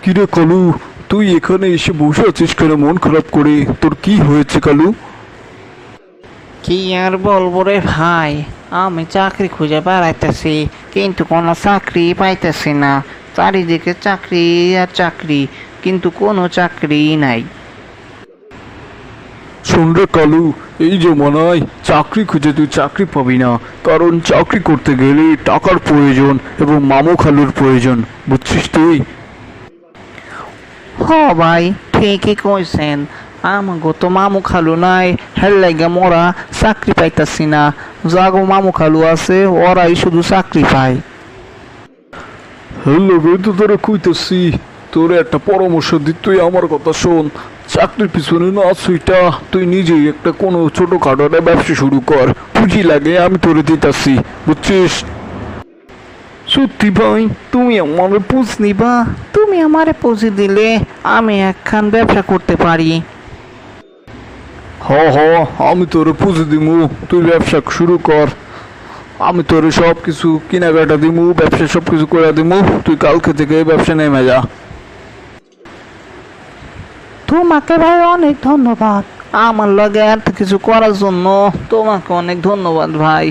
কিরে কালু, তুই এখানে এসে বসে আছিস কেন মন খারাপ করে? তোর কি হয়েছে কালু? কি আর বলবো রে ভাই, আমি চাকরি খুঁজে বেড়াইতেছি কিন্তু কোনো চাকরি পাইতেছি না। চারিদিকে চাকরি আর চাকরি, কিন্তু কোনো চাকরি নাই। শোন রে কালু, এই জমানায় চাকরি খুঁজে তুই চাকরি পাবি না। কারণ চাকরি করতে গেলে টাকার প্রয়োজন এবং মামু খালুর প্রয়োজন, বুঝছিস তুই? হ ভাই, ঠিকই কইছেন। আমাগো তো মামু খালু নাই, হের লাগে মোরা চাকরি পাইতাছি না। যাগো মামু খালু আছে ওরাই শুধু চাকরি পায়। হ্যালো তো তোরা কইতেছি, তোর একটা পরামর্শ দি, তুই আমার কথা শোন। চাকরির পিছনে না সুইটা তুই নিজেই একটা কোনো ছোটখাটো একটা ব্যবসা শুরু কর। পুঁজি লাগে আমি তোরে দিতাছি, বুঝছিস? সত্যি ভাই, তুমি আমারে পুঁজ নিবা? তুমি আমারে পুঁজি দিলে আমি একখান ব্যবসা করতে পারি। হ হ, আমি তোরে পুঁজি দিমু, তুই ব্যবসা শুরু কর। আমি তোরে সব কিছু কেনাকাটা দিমু, ব্যবসা সব কিছু করে দিমু, তুই কালকে থেকে ব্যবসা নেমে যা। তোমাকে ভাই অনেক ধন্যবাদ আমার লগে এত কিছু করার জন্য। তোমাকে অনেক ধন্যবাদ ভাই।